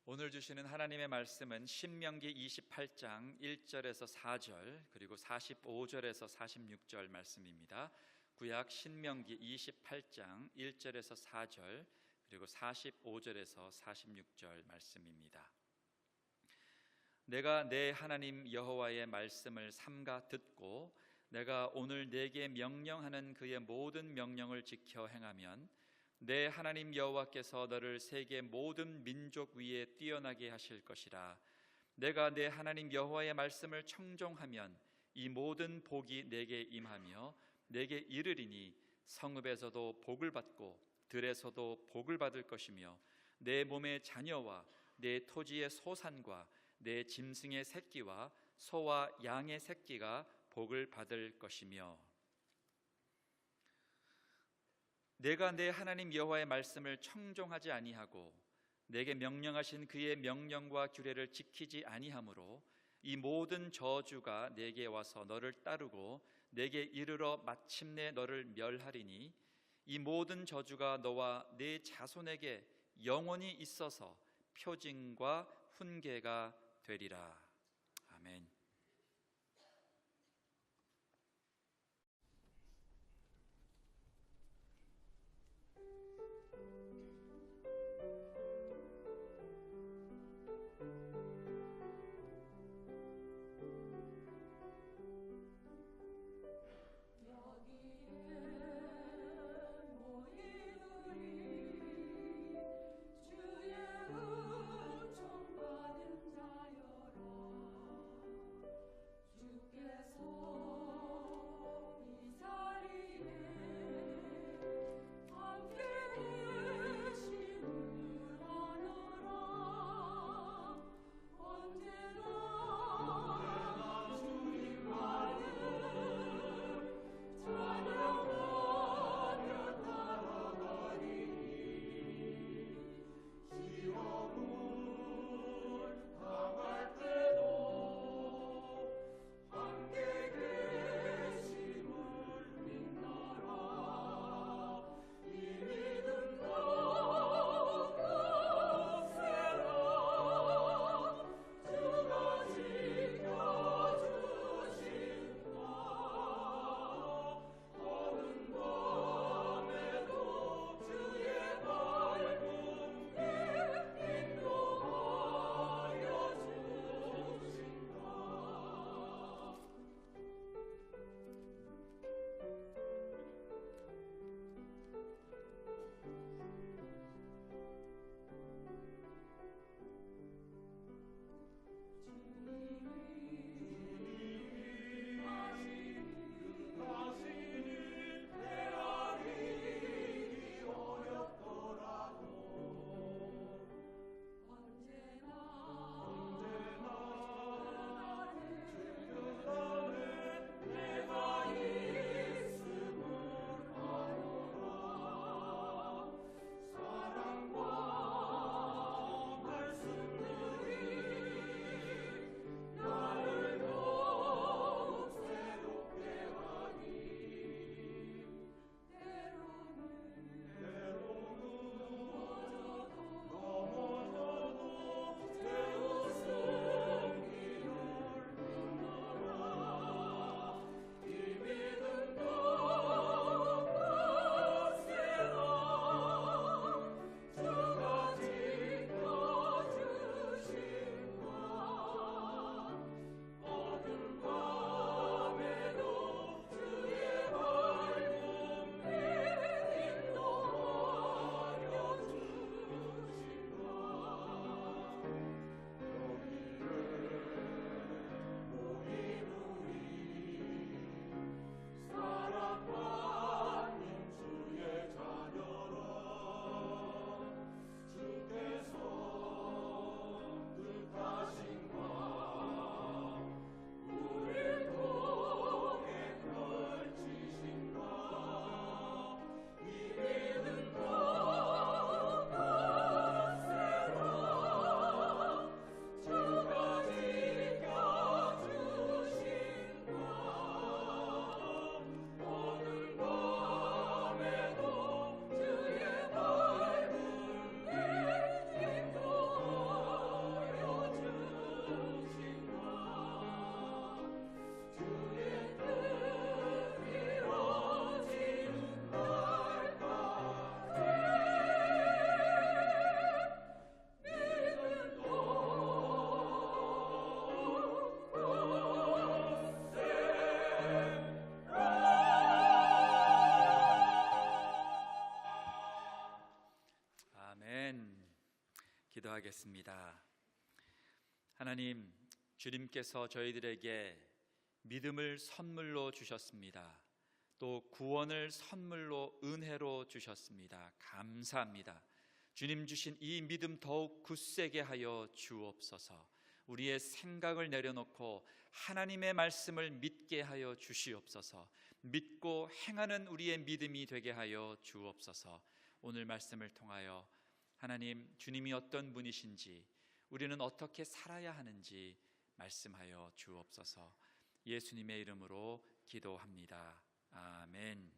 오늘 주시는 하나님의 말씀은 신명기 28장 1절에서 4절 그리고 45절에서 46절 말씀입니다. 구약 신명기 28장 1절에서 4절 그리고 45절에서 46절 말씀입니다. 내가 내 하나님 여호와의 말씀을 삼가 듣고 내가 오늘 내게 명령하는 그의 모든 명령을 지켜 행하면 내 하나님 여호와께서 너를 세계 모든 민족 위에 뛰어나게 하실 것이라. 내가 내 하나님 여호와의 말씀을 청종하면 이 모든 복이 내게 임하며 내게 이르리니 성읍에서도 복을 받고 들에서도 복을 받을 것이며 내 몸의 자녀와 내 토지의 소산과 내 짐승의 새끼와 소와 양의 새끼가 복을 받을 것이며 내가 내 하나님 여호와의 말씀을 청종하지 아니하고 내게 명령하신 그의 명령과 규례를 지키지 아니하므로 이 모든 저주가 내게 와서 너를 따르고 내게 이르러 마침내 너를 멸하리니 이 모든 저주가 너와 네 자손에게 영원히 있어서 표징과 훈계가 되리라. 아멘. 기도하겠습니다. 하나님, 주님께서 저희들에게 믿음을 선물로 주셨습니다. 또 구원을 선물로 은혜로 주셨습니다. 감사합니다. 주님 주신 이 믿음 더욱 굳세게 하여 주옵소서. 우리의 생각을 내려놓고 하나님의 말씀을 믿게 하여 주시옵소서. 믿고 행하는 우리의 믿음이 되게 하여 주옵소서. 오늘 말씀을 통하여 하나님, 주님이 어떤 분이신지, 우리는 어떻게 살아야 하는지 말씀하여 주옵소서. 예수님의 이름으로 기도합니다. 아멘.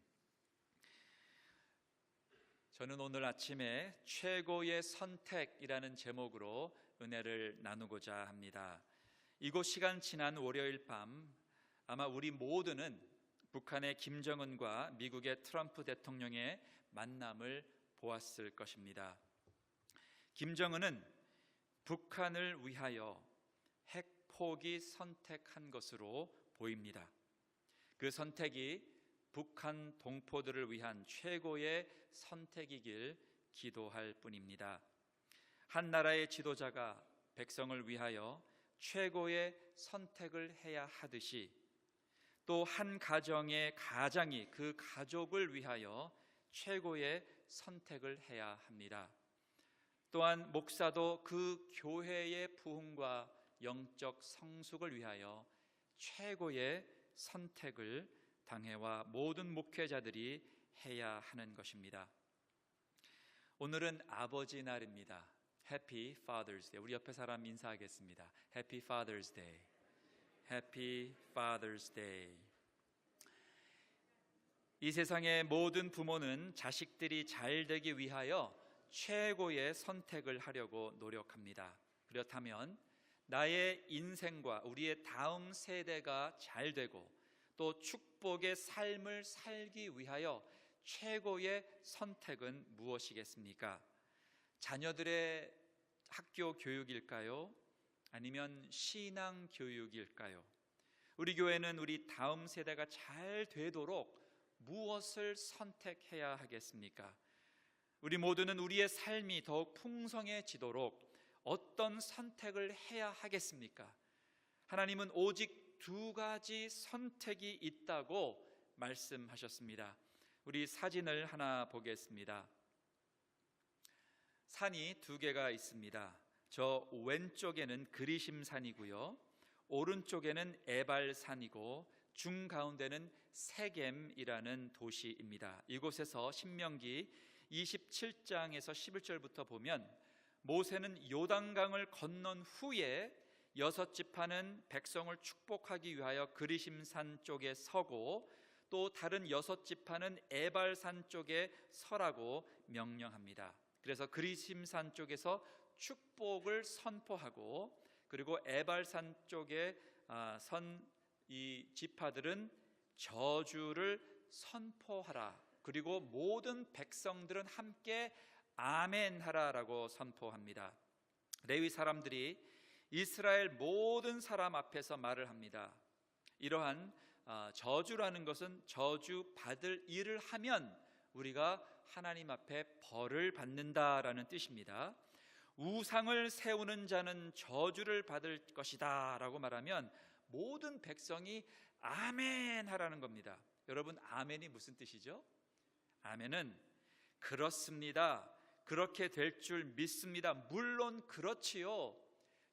저는 오늘 아침에 최고의 선택이라는 제목으로 은혜를 나누고자 합니다. 이곳 시간 지난 월요일 밤 아마 우리 모두는 북한의 김정은과 미국의 트럼프 대통령의 만남을 보았을 것입니다. 김정은은 북한을 위하여 핵포기 선택한 것으로 보입니다. 그 선택이 북한 동포들을 위한 최고의 선택이길 기도할 뿐입니다. 한 나라의 지도자가 백성을 위하여 최고의 선택을 해야 하듯이 또 한 가정의 가장이 그 가족을 위하여 최고의 선택을 해야 합니다. 또한 목사도 그 교회의 부흥과 영적 성숙을 위하여 최고의 선택을 당회와 모든 목회자들이 해야 하는 것입니다. 오늘은 아버지 날입니다. Happy Father's Day. 우리 옆에 사람 인사하겠습니다. Happy Father's Day. Happy Father's Day. 이 세상의 모든 부모는 자식들이 잘 되기 위하여 최고의 선택을 하려고 노력합니다. 그렇다면 나의 인생과 우리의 다음 세대가 잘 되고 또 축복의 삶을 살기 위하여 최고의 선택은 무엇이겠습니까? 자녀들의 학교 교육일까요? 아니면 신앙 교육일까요? 우리 교회는 우리 다음 세대가 잘 되도록 무엇을 선택해야 하겠습니까? 우리 모두는 우리의 삶이 더욱 풍성해지도록 어떤 선택을 해야 하겠습니까? 하나님은 오직 두 가지 선택이 있다고 말씀하셨습니다. 우리 사진을 하나 보겠습니다. 산이 두 개가 있습니다. 저 왼쪽에는 그리심산이고요, 오른쪽에는 에발산이고 중가운데는 세겜이라는 도시입니다. 이곳에서 신명기 27장에서 11절부터 보면 모세는 요단강을 건넌 후에 6지파는 백성을 축복하기 위하여 그리심산 쪽에 서고 또 다른 6지파는 에발산 쪽에 서라고 명령합니다. 그래서 그리심산 쪽에서 축복을 선포하고 그리고 에발산 쪽에 선 이 지파들은 저주를 선포하라. 그리고 모든 백성들은 함께 아멘 하라라고 선포합니다. 레위 사람들이 이스라엘 모든 사람 앞에서 말을 합니다. 이러한 저주라는 것은 저주 받을 일을 하면 우리가 하나님 앞에 벌을 받는다라는 뜻입니다. 우상을 세우는 자는 저주를 받을 것이다 라고 말하면 모든 백성이 아멘 하라는 겁니다. 여러분, 아멘이 무슨 뜻이죠? 아멘은 그렇습니다, 그렇게 될 줄 믿습니다, 물론 그렇지요.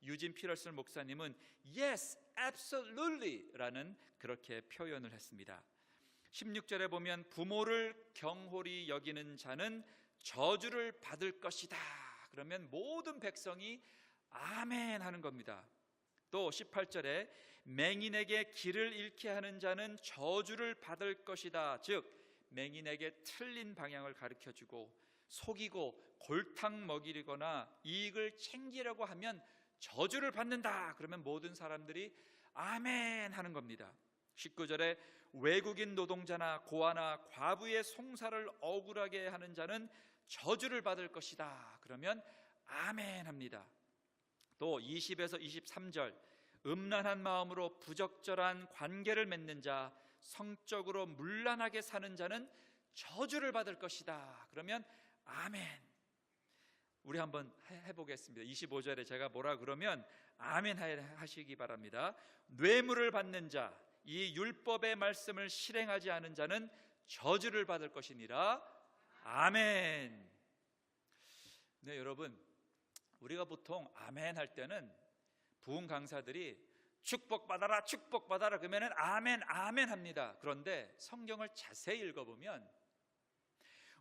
유진 피러슨 목사님은 Yes, absolutely 라는 그렇게 표현을 했습니다. 16절에 보면 부모를 경홀히 여기는 자는 저주를 받을 것이다. 그러면 모든 백성이 아멘 하는 겁니다. 또 18절에 맹인에게 길을 잃게 하는 자는 저주를 받을 것이다. 즉 맹인에게 틀린 방향을 가르쳐주고 속이고 골탕 먹이거나 이익을 챙기려고 하면 저주를 받는다. 그러면 모든 사람들이 아멘 하는 겁니다. 19절에 외국인 노동자나 고아나 과부의 송사를 억울하게 하는 자는 저주를 받을 것이다. 그러면 아멘 합니다. 또 20에서 23절 음란한 마음으로 부적절한 관계를 맺는 자, 성적으로 문란하게 사는 자는 저주를 받을 것이다. 그러면 아멘. 우리 한번 해보겠습니다. 25절에 제가 뭐라 그러면 아멘 하시기 바랍니다. 뇌물을 받는 자, 이 율법의 말씀을 실행하지 않은 자는 저주를 받을 것이니라. 아멘. 네, 여러분, 우리가 보통 아멘 할 때는 부흥 강사들이 축복받아라 축복받아라 그러면은 아멘 아멘 합니다. 그런데 성경을 자세히 읽어보면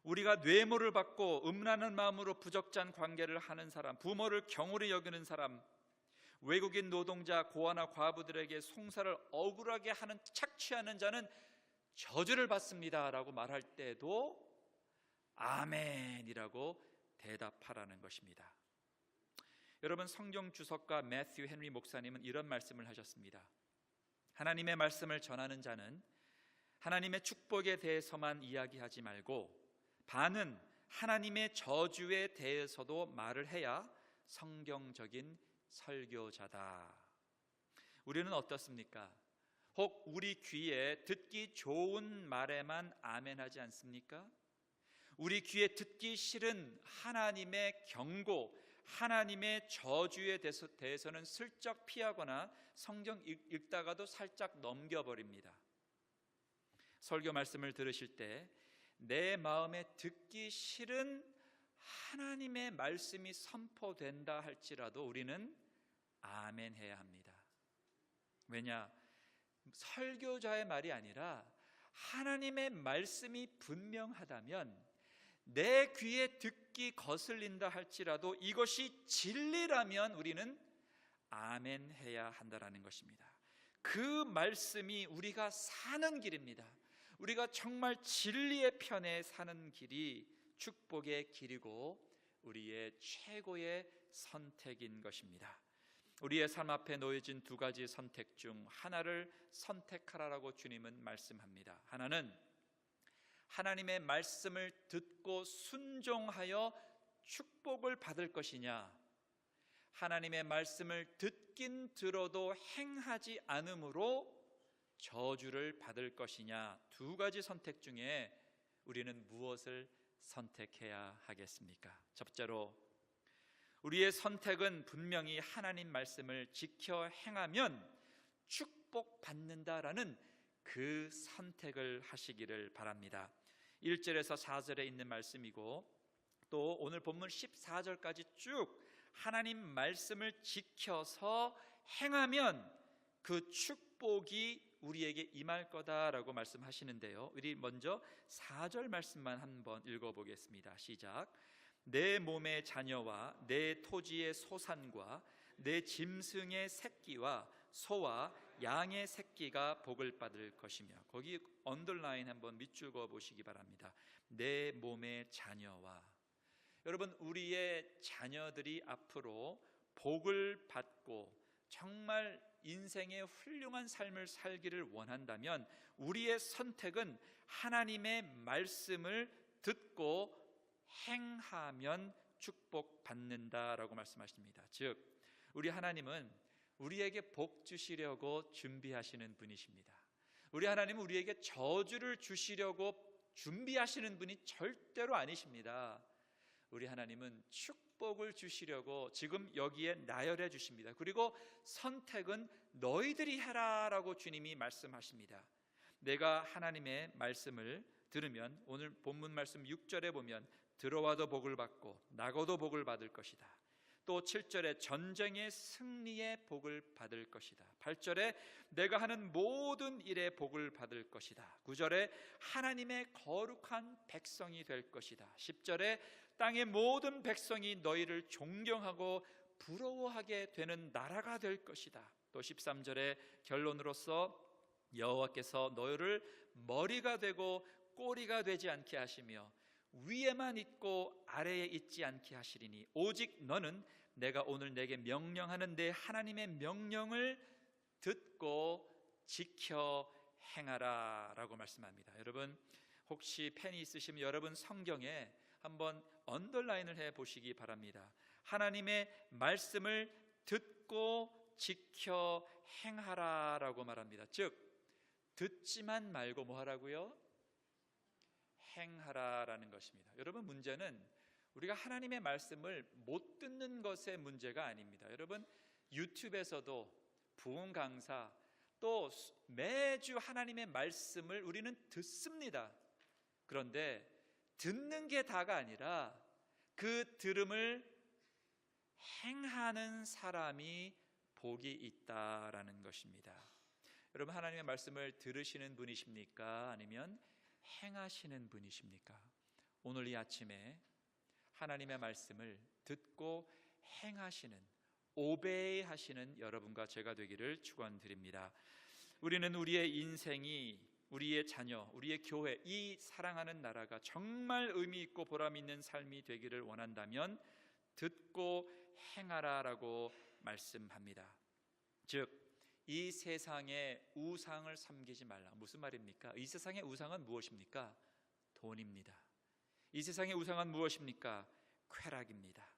우리가 뇌물을 받고 음란한 마음으로 부적절한 관계를 하는 사람, 부모를 경홀히 여기는 사람, 외국인 노동자, 고아나 과부들에게 송사를 억울하게 하는 착취하는 자는 저주를 받습니다 라고 말할 때도 아멘이라고 대답하라는 것입니다. 여러분, 성경 주석가 매튜 헨리 목사님은 이런 말씀을 하셨습니다. 하나님의 말씀을 전하는 자는 하나님의 축복에 대해서만 이야기하지 말고 반은 하나님의 저주에 대해서도 말을 해야 성경적인 설교자다. 우리는 어떻습니까? 혹 우리 귀에 듣기 좋은 말에만 아멘하지 않습니까? 우리 귀에 듣기 싫은 하나님의 경고, 하나님의 저주에 대해서는 슬쩍 피하거나 성경 읽다가도 살짝 넘겨버립니다. 설교 말씀을 들으실 때 내 마음에 듣기 싫은 하나님의 말씀이 선포된다 할지라도 우리는 아멘 해야 합니다. 왜냐? 설교자의 말이 아니라 하나님의 말씀이 분명하다면 내 귀에 듣기 거슬린다 할지라도 이것이 진리라면 우리는 아멘 해야 한다라는 것입니다. 그 말씀이 우리가 사는 길입니다. 우리가 정말 진리의 편에 사는 길이 축복의 길이고 우리의 최고의 선택인 것입니다. 우리의 삶 앞에 놓여진 두 가지 선택 중 하나를 선택하라고 주님은 말씀합니다. 하나는 하나님의 말씀을 듣고 순종하여 축복을 받을 것이냐, 하나님의 말씀을 듣긴 들어도 행하지 않음으로 저주를 받을 것이냐, 두 가지 선택 중에 우리는 무엇을 선택해야 하겠습니까? 첫째로 우리의 선택은 분명히 하나님 말씀을 지켜 행하면 축복받는다라는 그 선택을 하시기를 바랍니다. 1절에서 4절에 있는 말씀이고 또 오늘 본문 14절까지 쭉 하나님 말씀을 지켜서 행하면 그 축복이 우리에게 임할 거다라고 말씀하시는데요, 우리 먼저 4절 말씀만 한번 읽어보겠습니다. 시작. 내 몸의 자녀와 내 토지의 소산과 내 짐승의 새끼와 소와 양의 새끼가 복을 받을 것이며, 거기 언더라인 한번 밑줄 그어 보시기 바랍니다. 내 몸의 자녀와, 여러분, 우리의 자녀들이 앞으로 복을 받고 정말 인생의 훌륭한 삶을 살기를 원한다면 우리의 선택은 하나님의 말씀을 듣고 행하면 축복받는다라고 말씀하십니다. 즉 우리 하나님은 우리에게 복 주시려고 준비하시는 분이십니다. 우리 하나님은 우리에게 저주를 주시려고 준비하시는 분이 절대로 아니십니다. 우리 하나님은 축복을 주시려고 지금 여기에 나열해 주십니다. 그리고 선택은 너희들이 해라라고 주님이 말씀하십니다. 내가 하나님의 말씀을 들으면 오늘 본문 말씀 6절에 보면 들어와도 복을 받고 나가도 복을 받을 것이다. 또 7절에 전쟁의 승리의 복을 받을 것이다. 8절에 내가 하는 모든 일에 복을 받을 것이다. 9절에 하나님의 거룩한 백성이 될 것이다. 10절에 땅의 모든 백성이 너희를 존경하고 부러워하게 되는 나라가 될 것이다. 또 13절에 결론으로서 여호와께서 너희를 머리가 되고 꼬리가 되지 않게 하시며 위에만 있고 아래에 있지 않게 하시리니 오직 너는 내가 오늘 내게 명령하는 내 하나님의 명령을 듣고 지켜 행하라 라고 말씀합니다. 여러분, 혹시 펜이 있으시면 여러분 성경에 한번 언더라인을 해 보시기 바랍니다. 하나님의 말씀을 듣고 지켜 행하라 라고 말합니다. 즉 듣지만 말고 뭐 하라고요? 행하라라는 것입니다. 여러분, 문제는 우리가 하나님의 말씀을 못 듣는 것의 문제가 아닙니다. 여러분, 유튜브에서도 부흥 강사 또 매주 하나님의 말씀을 우리는 듣습니다. 그런데 듣는 게 다가 아니라 그 들음을 행하는 사람이 복이 있다라는 것입니다. 여러분, 하나님의 말씀을 들으시는 분이십니까? 아니면 행하시는 분이십니까? 오늘 이 아침에 하나님의 말씀을 듣고 행하시는, 오베이하시는 여러분과 제가 되기를 축원드립니다. 우리는 우리의 인생이, 우리의 자녀, 우리의 교회, 이 사랑하는 나라가 정말 의미 있고 보람 있는 삶이 되기를 원한다면 듣고 행하라라고 말씀합니다. 즉, 이 세상의 우상을 섬기지 말라. 무슨 말입니까? 이 세상의 우상은 무엇입니까? 돈입니다. 이 세상의 우상은 무엇입니까? 쾌락입니다.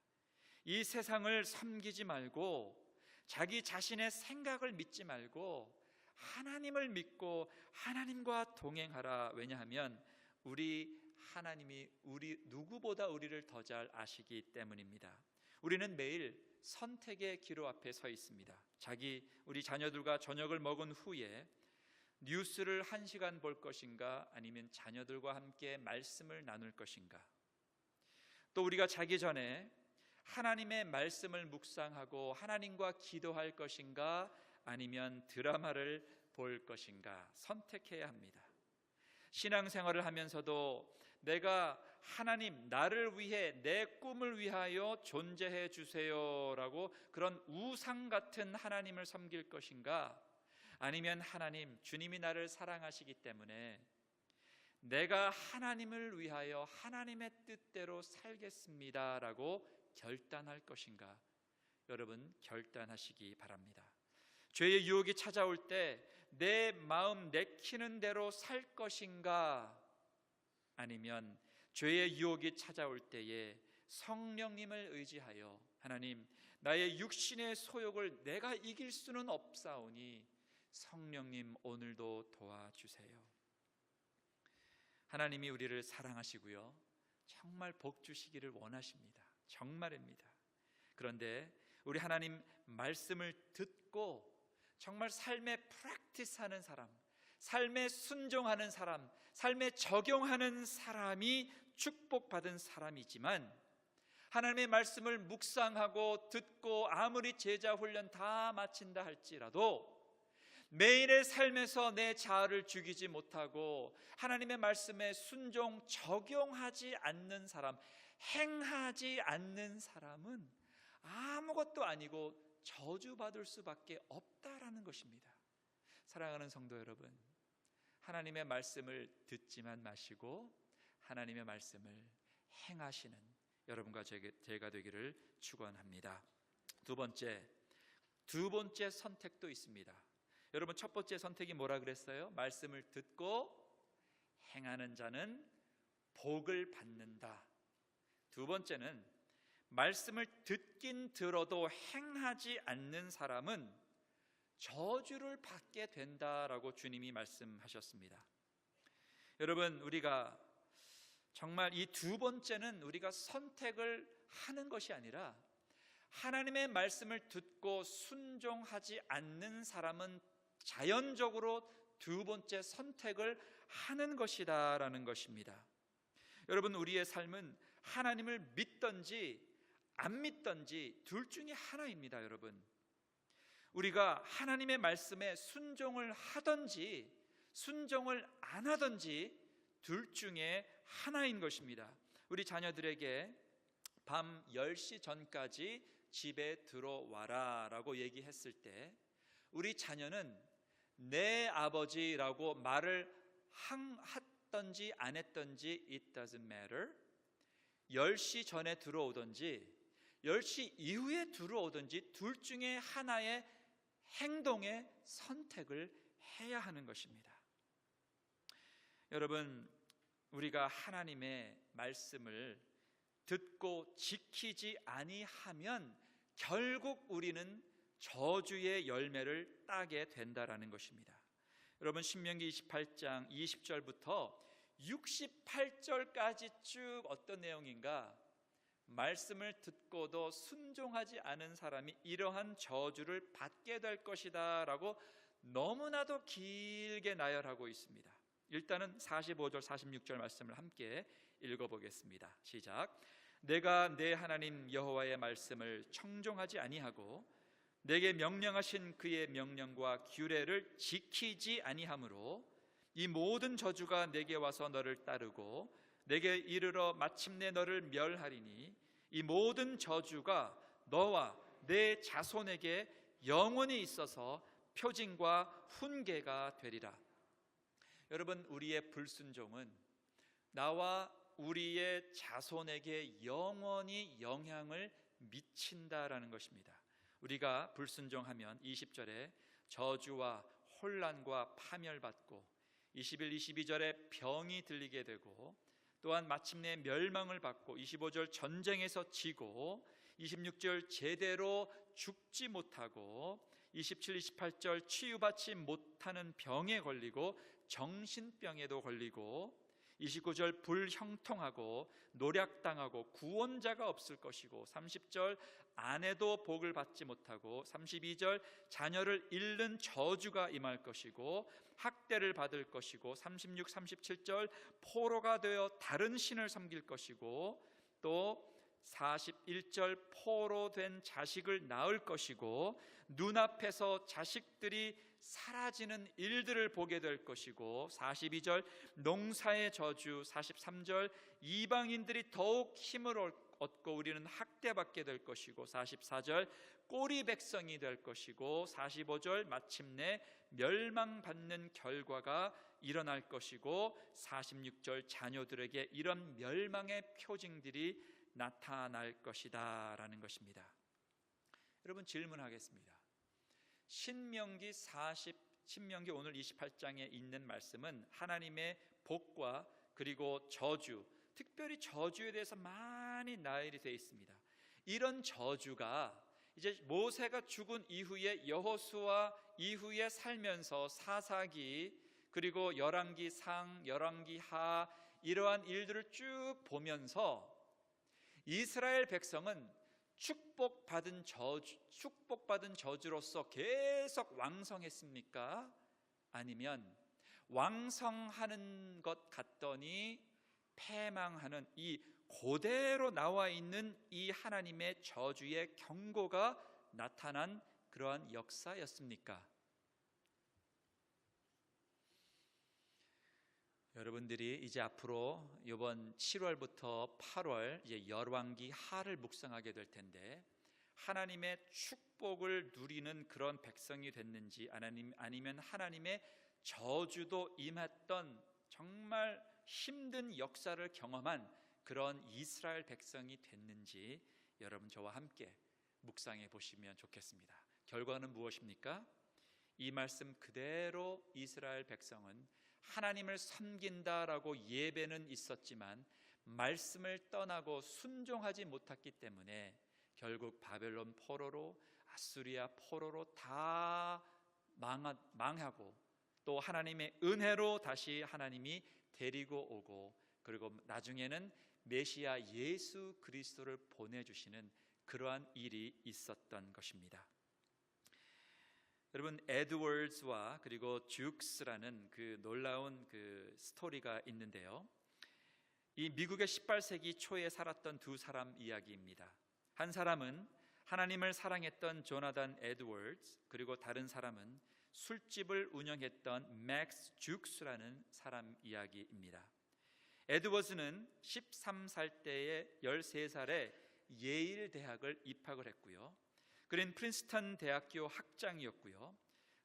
이 세상을 섬기지 말고 자기 자신의 생각을 믿지 말고 하나님을 믿고 하나님과 동행하라. 왜냐하면 우리 하나님이 우리 누구보다 우리를 더 잘 아시기 때문입니다. 우리는 매일 선택의 기로 앞에 서 있습니다. 우리 자녀들과 저녁을 먹은 후에 뉴스를 1시간 볼 것인가, 아니면 자녀들과 함께 말씀을 나눌 것인가. 또 우리가 자기 전에 하나님의 말씀을 묵상하고 하나님과 기도할 것인가, 아니면 드라마를 볼 것인가 선택해야 합니다. 신앙생활을 하면서도 내가 하나님, 나를 위해 내 꿈을 위하여 존재해 주세요라고 그런 우상 같은 하나님을 섬길 것인가, 아니면 하나님, 주님이 나를 사랑하시기 때문에 내가 하나님을 위하여 하나님의 뜻대로 살겠습니다라고 결단할 것인가. 여러분, 결단하시기 바랍니다. 죄의 유혹이 찾아올 때 내 마음 내키는 대로 살 것인가, 아니면 죄의 유혹이 찾아올 때에 성령님을 의지하여 하나님, 나의 육신의 소욕을 내가 이길 수는 없사오니 성령님 오늘도 도와주세요. 하나님이 우리를 사랑하시고요, 정말 복 주시기를 원하십니다. 정말입니다. 그런데 우리 하나님 말씀을 듣고 정말 삶에 프랙티스하는 사람, 삶에 순종하는 사람, 삶에 적용하는 사람이 축복받은 사람이지만, 하나님의 말씀을 묵상하고 듣고 아무리 제자 훈련 다 마친다 할지라도 매일의 삶에서 내 자아를 죽이지 못하고 하나님의 말씀에 순종, 적용하지 않는 사람, 행하지 않는 사람은 아무것도 아니고 저주받을 수밖에 없다라는 것입니다. 사랑하는 성도 여러분, 하나님의 말씀을 듣지만 마시고 하나님의 말씀을 행하시는 여러분과 제가 되기를 축원합니다. 두 번째 선택도 있습니다. 여러분, 첫 번째 선택이 뭐라 그랬어요? 말씀을 듣고 행하는 자는 복을 받는다. 두 번째는 말씀을 듣긴 들어도 행하지 않는 사람은 저주를 받게 된다라고 주님이 말씀하셨습니다. 여러분, 우리가 정말 이 두 번째는 우리가 선택을 하는 것이 아니라 하나님의 말씀을 듣고 순종하지 않는 사람은 자연적으로 두 번째 선택을 하는 것이다라는 것입니다. 여러분, 우리의 삶은 하나님을 믿든지 안 믿든지 둘 중에 하나입니다. 여러분, 우리가 하나님의 말씀에 순종을 하든지 순종을 안 하든지 둘 중에 하나인 것입니다. 우리 자녀들에게 밤 10시 전까지 집에 들어와라 라고 얘기했을 때 우리 자녀는 내 아버지라고 말을 했든지 안 했든지 it doesn't matter, 10시 전에 들어오든지 10시 이후에 들어오든지 둘 중에 하나의 행동의 선택을 해야 하는 것입니다. 여러분, 우리가 하나님의 말씀을 듣고 지키지 아니하면 결국 우리는 저주의 열매를 따게 된다라는 것입니다. 여러분, 신명기 28장 20절부터 68절까지 쭉 어떤 내용인가? 말씀을 듣고도 순종하지 않은 사람이 이러한 저주를 받게 될 것이다 라고 너무나도 길게 나열하고 있습니다. 일단은 45절 46절 말씀을 함께 읽어보겠습니다. 시작. 내가 내 하나님 여호와의 말씀을 청종하지 아니하고 내게 명령하신 그의 명령과 규례를 지키지 아니하므로 이 모든 저주가 내게 와서 너를 따르고 내게 이르러 마침내 너를 멸하리니 이 모든 저주가 너와 내 자손에게 영원히 있어서 표징과 훈계가 되리라. 여러분, 우리의 불순종은 나와 우리의 자손에게 영원히 영향을 미친다라는 것입니다. 우리가 불순종하면 20절에 저주와 혼란과 파멸받고 21, 22절에 병이 들리게 되고 또한 마침내 멸망을 받고 25절 전쟁에서 지고 26절 제대로 죽지 못하고 27, 28절 치유받지 못하는 병에 걸리고 정신병에도 걸리고 29절 불형통하고 노략당하고 구원자가 없을 것이고 30절 아내도 복을 받지 못하고 32절 자녀를 잃는 저주가 임할 것이고 학대를 받을 것이고 36, 37절 포로가 되어 다른 신을 섬길 것이고 또 41절 포로된 자식을 낳을 것이고 눈앞에서 자식들이 사라지는 일들을 보게 될 것이고 42절 농사의 저주, 43절 이방인들이 더욱 힘을 얻고 우리는 학대받게 될 것이고 44절 꼬리 백성이 될 것이고 45절 마침내 멸망받는 결과가 일어날 것이고 46절 자녀들에게 이런 멸망의 표징들이 나타날 것이다 라는 것입니다. 여러분, 질문하겠습니다. 신명기 오늘 28장에 있는 말씀은 하나님의 복과 그리고 저주, 특별히 저주에 대해서 많이 나열이 되어 있습니다. 이런 저주가 이제 모세가 죽은 이후에 여호수아 이후에 살면서 사사기 그리고 열왕기상, 열왕기하 이러한 일들을 쭉 보면서 이스라엘 백성은 축복받은 저주로서 계속 왕성했습니까? 아니면 왕성하는 것 같더니 패망하는 이 그대로 나와 있는 이 하나님의 저주의 경고가 나타난 그러한 역사였습니까? 여러분들이 이제 앞으로 이번 7월부터 8월 이제 열왕기하를 묵상하게 될 텐데 하나님의 축복을 누리는 그런 백성이 됐는지 아니면 하나님의 저주도 임했던 정말 힘든 역사를 경험한 그런 이스라엘 백성이 됐는지 여러분 저와 함께 묵상해 보시면 좋겠습니다. 결과는 무엇입니까? 이 말씀 그대로 이스라엘 백성은 하나님을 섬긴다라고 예배는 있었지만 말씀을 떠나고 순종하지 못했기 때문에 결국 바벨론 포로로 아수리아 포로로 다 망하고 또 하나님의 은혜로 다시 하나님이 데리고 오고 그리고 나중에는 메시아 예수 그리스도를 보내주시는 그러한 일이 있었던 것입니다. 여러분, 에드워즈와 그리고 듀크스라는 그 놀라운 그 스토리가 있는데요. 이 미국의 18세기 초에 살았던 두 사람 이야기입니다. 한 사람은 하나님을 사랑했던 조나단 에드워즈, 그리고 다른 사람은 술집을 운영했던 맥스 듀크스라는 사람 이야기입니다. 에드워즈는 13살 때에 13살에 예일 대학을 입학을 했고요. 그는 프린스턴 대학교 학장이었고요.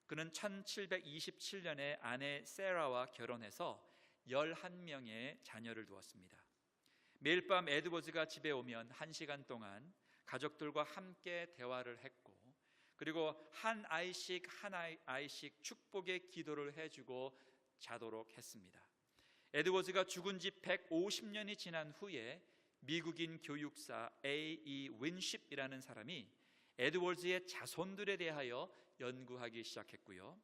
그는 1727년에 아내 세라와 결혼해서 11명의 자녀를 두었습니다. 매일 밤 에드워즈가 집에 오면 1시간 동안 가족들과 함께 대화를 했고 그리고 한 아이씩 축복의 기도를 해주고 자도록 했습니다. 에드워즈가 죽은 지 150년이 지난 후에 미국인 교육사 A.E. 윈쉽이라는 사람이 에드워즈의 자손들에 대하여 연구하기 시작했고요.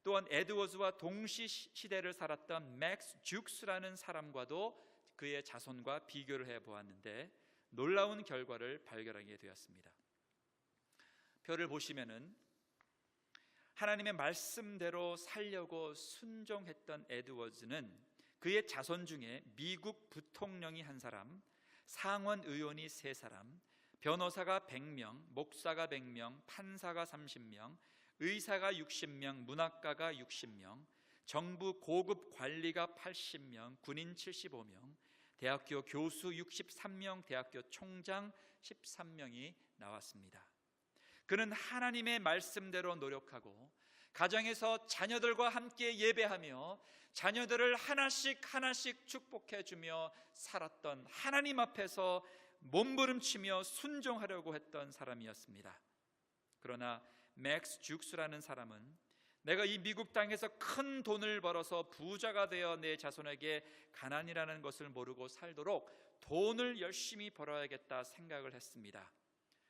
또한 에드워즈와 동시 시대를 살았던 맥스 듀크스라는 사람과도 그의 자손과 비교를 해보았는데 놀라운 결과를 발견하게 되었습니다. 표를 보시면은 하나님의 말씀대로 살려고 순종했던 에드워즈는 그의 자손 중에 미국 부통령이 1사람, 상원 의원이 3사람, 변호사가 100명, 목사가 100명, 판사가 30명, 의사가 60명, 문학가가 60명, 정부 고급 관리가 80명, 군인 75명, 대학교 교수 63명, 대학교 총장 13명이 나왔습니다. 그는 하나님의 말씀대로 노력하고 가정에서 자녀들과 함께 예배하며 자녀들을 하나씩 축복해 주며 살았던, 하나님 앞에서 몸부림치며 순종하려고 했던 사람이었습니다. 그러나 맥스 죽스라는 사람은 내가 이 미국 땅에서 큰 돈을 벌어서 부자가 되어 내 자손에게 가난이라는 것을 모르고 살도록 돈을 열심히 벌어야겠다 생각을 했습니다.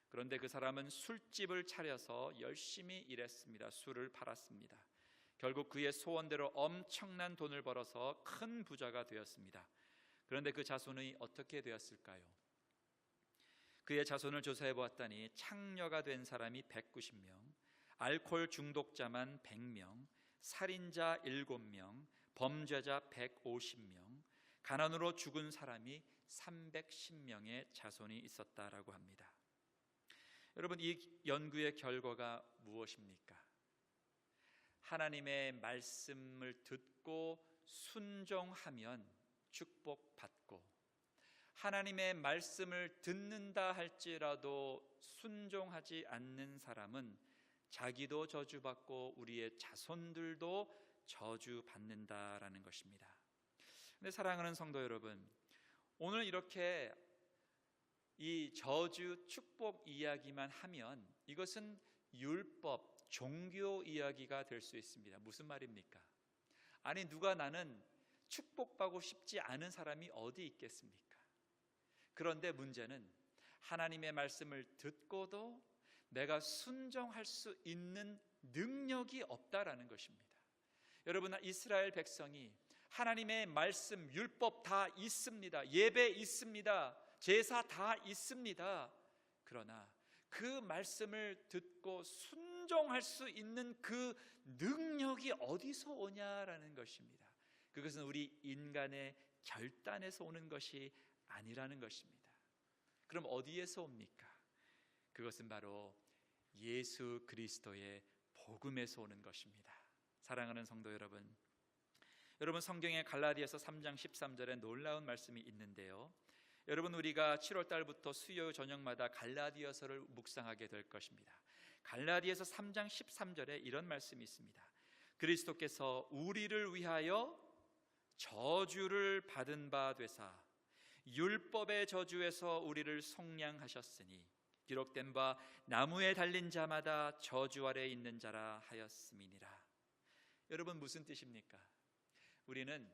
그런데 그 사람은 술집을 차려서 열심히 일했습니다. 술을 팔았습니다. 결국 그의 소원대로 엄청난 돈을 벌어서 큰 부자가 되었습니다. 그런데 그 자손이 어떻게 되었을까요? 그의 자손을 조사해 보았더니 창녀가 된 사람이 190명, 알코올 중독자만 100명, 살인자 7명, 범죄자 150명, 가난으로 죽은 사람이 310명의 자손이 있었다라고 합니다. 여러분, 이 연구의 결과가 무엇입니까? 하나님의 말씀을 듣고 순종하면 축복받고, 하나님의 말씀을 듣는다 할지라도 순종하지 않는 사람은 자기도 저주받고 우리의 자손들도 저주받는다라는 것입니다. 근데 사랑하는 성도 여러분, 오늘 이렇게 이 저주 축복 이야기만 하면 이것은 율법, 종교 이야기가 될 수 있습니다. 무슨 말입니까? 아니, 누가 나는 축복받고 싶지 않은 사람이 어디 있겠습니까? 그런데 문제는 하나님의 말씀을 듣고도 내가 순종할 수 있는 능력이 없다라는 것입니다. 여러분, 이스라엘 백성이 하나님의 말씀, 율법 다 있습니다. 예배 있습니다. 제사 다 있습니다. 그러나 그 말씀을 듣고 순종할 수 있는 그 능력이 어디서 오냐라는 것입니다. 그것은 우리 인간의 결단에서 오는 것이 아니라는 것입니다. 그럼 어디에서 옵니까? 그것은 바로 예수 그리스도의 복음에서 오는 것입니다. 사랑하는 성도 여러분, 여러분 성경의 갈라디아서 3장 13절에 놀라운 말씀이 있는데요, 여러분 우리가 7월 달부터 수요 저녁마다 갈라디아서를 묵상하게 될 것입니다. 갈라디아서 3장 13절에 이런 말씀이 있습니다. 그리스도께서 우리를 위하여 저주를 받은 바 되사 율법의 저주에서 우리를 속량하셨으니 기록된 바 나무에 달린 자마다 저주 아래 있는 자라 하였음이니라. 여러분, 무슨 뜻입니까? 우리는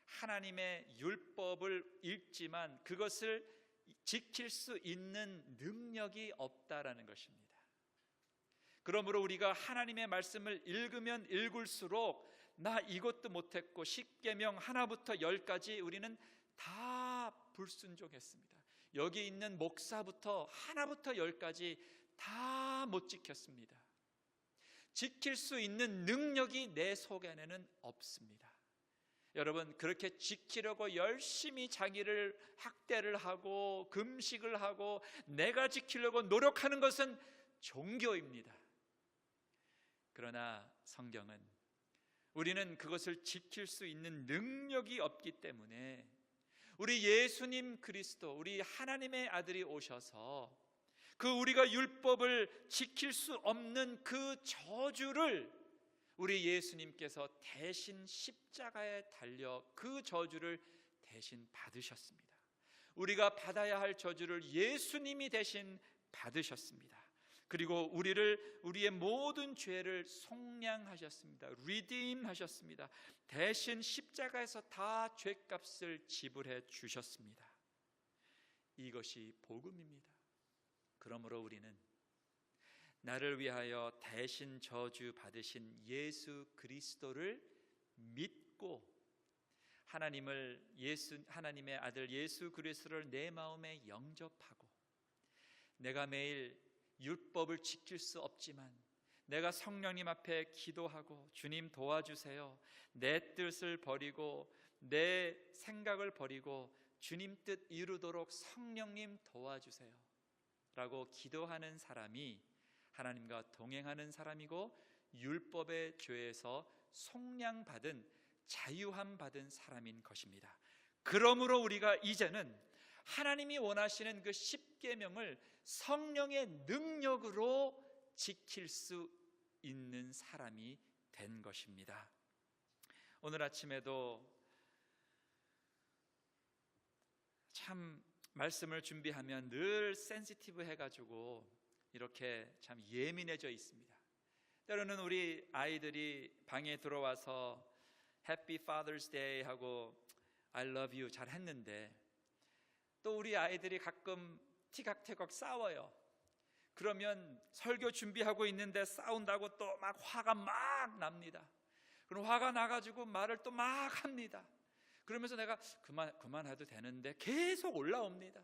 하나님의 율법을 읽지만 그것을 지킬 수 있는 능력이 없다라는 것입니다. 그러므로 우리가 하나님의 말씀을 읽으면 읽을수록 나 이것도 못했고, 십계명 하나부터 10까지 우리는 다 불순종했습니다. 여기 있는 목사부터 하나부터 10까지 다 못 지켰습니다. 지킬 수 있는 능력이 내 속에는 없습니다. 여러분, 그렇게 지키려고 열심히 자기를 학대를 하고 금식을 하고 내가 지키려고 노력하는 것은 종교입니다. 그러나 성경은 우리는 그것을 지킬 수 있는 능력이 없기 때문에 우리 예수님 그리스도, 우리 하나님의 아들이 오셔서 그 우리가 율법을 지킬 수 없는 그 저주를 우리 예수님께서 대신 십자가에 달려 그 저주를 대신 받으셨습니다. 우리가 받아야 할 저주를 예수님이 대신 받으셨습니다. 그리고 우리의 모든 죄를 속량하셨습니다. 리딤하셨습니다. 대신 십자가에서 다 죄값을 지불해 주셨습니다. 이것이 복음입니다. 그러므로 우리는 나를 위하여 대신 저주 받으신 예수 그리스도를 믿고 하나님의 아들 예수 그리스도를 내 마음에 영접하고, 내가 매일 율법을 지킬 수 없지만 내가 성령님 앞에 기도하고, 주님 도와주세요, 내 뜻을 버리고 내 생각을 버리고 주님 뜻 이루도록 성령님 도와주세요 라고 기도하는 사람이 하나님과 동행하는 사람이고, 율법의 죄에서 속량받은, 자유함 받은 사람인 것입니다. 그러므로 우리가 이제는 하나님이 원하시는 그 십계명을 성령의 능력으로 지킬 수 있는 사람이 된 것입니다. 오늘 아침에도 참 말씀을 준비하면 늘 센시티브 해가지고 이렇게 참 예민해져 있습니다. 때로는 우리 아이들이 방에 들어와서 Happy Father's Day 하고 I love you 잘 했는데, 또 우리 아이들이 가끔 티격태격 싸워요. 그러면 설교 준비하고 있는데 싸운다고 또 막 화가 막 납니다. 그럼 화가 나가지고 말을 또 막 합니다. 그러면서 내가 그만해도 되는데 계속 올라옵니다.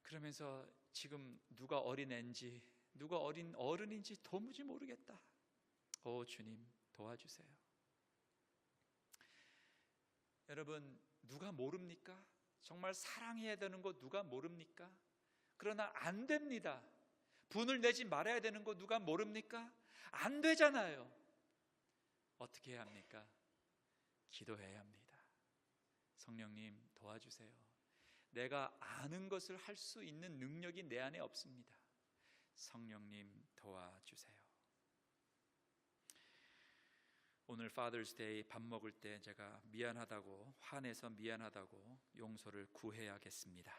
그러면서 지금 누가 어린애인지 누가 어린 어른인지 도무지 모르겠다. 오 주님 도와주세요. 여러분, 누가 모릅니까? 정말 사랑해야 되는 거 누가 모릅니까? 그러나 안 됩니다. 분을 내지 말아야 되는 거 누가 모릅니까? 안 되잖아요. 어떻게 해야 합니까? 기도해야 합니다. 성령님 도와주세요. 내가 아는 것을 할 수 있는 능력이 내 안에 없습니다. 성령님 도와주세요. 오늘 Father's Day 밥 먹을 때 제가 미안하다고, 화내서 미안하다고 용서를 구해야겠습니다.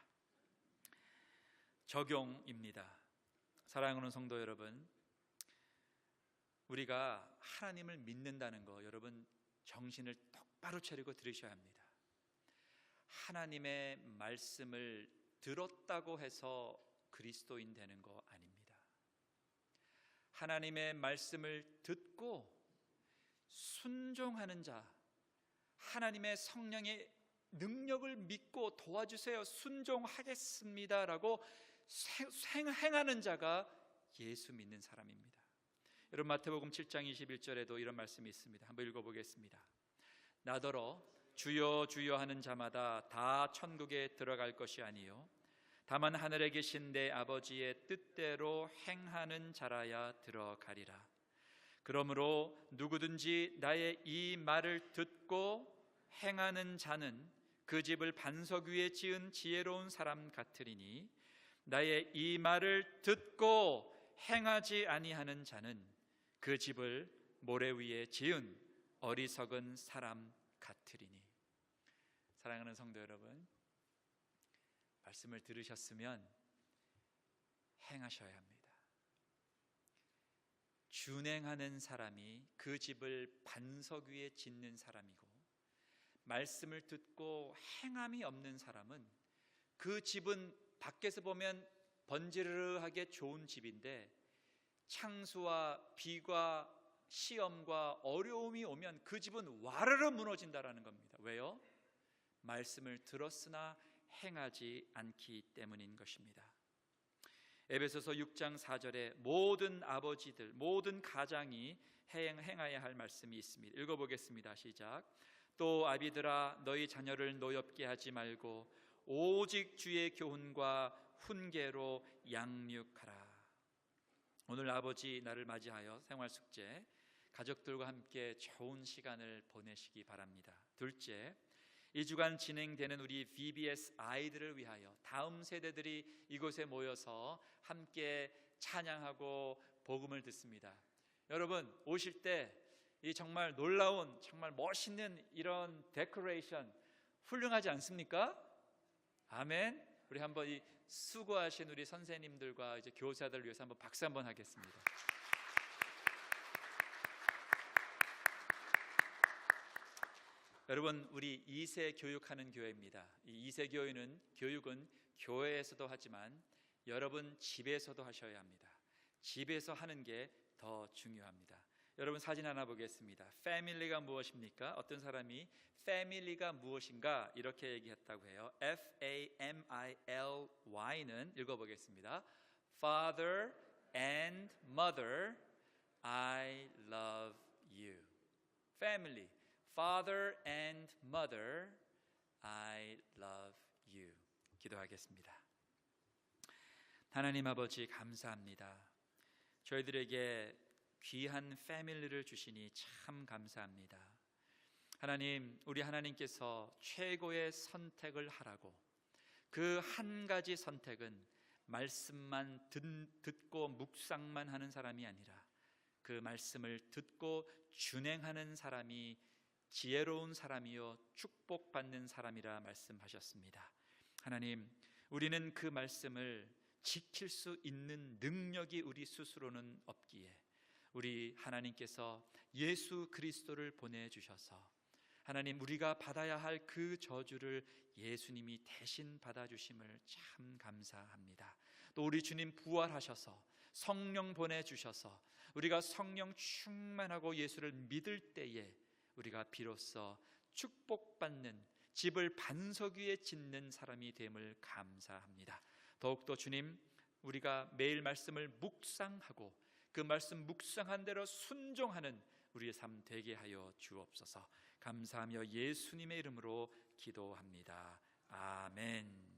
적용입니다. 사랑하는 성도 여러분, 우리가 하나님을 믿는다는 거 여러분 정신을 똑바로 차리고 들으셔야 합니다. 하나님의 말씀을 들었다고 해서 그리스도인 되는 거 아닙니다. 하나님의 말씀을 듣고 순종하는 자, 하나님의 성령의 능력을 믿고 도와주세요, 순종하겠습니다라고 행하는 자가 예수 믿는 사람입니다. 여러분, 마태복음 7장 21절에도 이런 말씀이 있습니다. 한번 읽어보겠습니다. 나더러 주여 주여 하는 자마다 다 천국에 들어갈 것이 아니요 다만 하늘에 계신 내 아버지의 뜻대로 행하는 자라야 들어가리라. 그러므로 누구든지 나의 이 말을 듣고 행하는 자는 그 집을 반석 위에 지은 지혜로운 사람 같으리니, 나의 이 말을 듣고 행하지 아니하는 자는 그 집을 모래 위에 지은 어리석은 사람 같으리니. 사랑하는 성도 여러분, 말씀을 들으셨으면 행하셔야 합니다. 준행하는 사람이 그 집을 반석 위에 짓는 사람이고, 말씀을 듣고 행함이 없는 사람은 그 집은 밖에서 보면 번지르르하게 좋은 집인데 창수와 비가 시험과 어려움이 오면 그 집은 와르르 무너진다라는 겁니다. 왜요? 말씀을 들었으나 행하지 않기 때문인 것입니다. 에베소서 6장 4절에 모든 아버지들, 모든 가장이 행해야 할 말씀이 있습니다. 읽어보겠습니다. 시작. 또 아비들아 너희 자녀를 노엽게 하지 말고 오직 주의 교훈과 훈계로 양육하라. 오늘 아버지 날을 맞이하여 생활숙제 가족들과 함께 좋은 시간을 보내시기 바랍니다. 둘째, 이 주간 진행되는 우리 VBS 아이들을 위하여 다음 세대들이 이곳에 모여서 함께 찬양하고 복음을 듣습니다. 여러분 오실 때 이 정말 놀라운, 정말 멋있는 이런 데코레이션 훌륭하지 않습니까? 아멘. 우리 한번 이 수고하신 우리 선생님들과 이제 교사들을 위해서 한번 박수 한번 하겠습니다. 여러분, 우리 2세 교육하는 교회입니다. 이 2세 교육은 교회에서도 하지만 여러분 집에서도 하셔야 합니다. 집에서 하는 게 더 중요합니다. 여러분 사진 하나 보겠습니다. family가 무엇입니까? 어떤 사람이 family가 무엇인가 이렇게 얘기했다고 해요. F-A-M-I-L-Y는 읽어보겠습니다. Father and mother, I love you. Family, father and mother, I love you. 기도하겠습니다. 하나님 아버지 감사합니다. 저희들에게 귀한 패밀리를 주시니 참 감사합니다. 하나님, 우리 하나님께서 최고의 선택을 하라고, 그 한 가지 선택은 말씀만 듣고 묵상만 하는 사람이 아니라 그 말씀을 듣고 준행하는 사람이 지혜로운 사람이요 축복받는 사람이라 말씀하셨습니다. 하나님, 우리는 그 말씀을 지킬 수 있는 능력이 우리 스스로는 없기에 우리 하나님께서 예수 그리스도를 보내주셔서 하나님, 우리가 받아야 할 그 저주를 예수님이 대신 받아주심을 참 감사합니다. 또 우리 주님 부활하셔서 성령 보내주셔서 우리가 성령 충만하고 예수를 믿을 때에 우리가 비로소 축복받는, 집을 반석 위에 짓는 사람이 됨을 감사합니다. 더욱더 주님, 우리가 매일 말씀을 묵상하고 그 말씀 묵상한 대로 순종하는 우리의 삶 되게 하여 주옵소서. 감사하며 예수님의 이름으로 기도합니다. 아멘.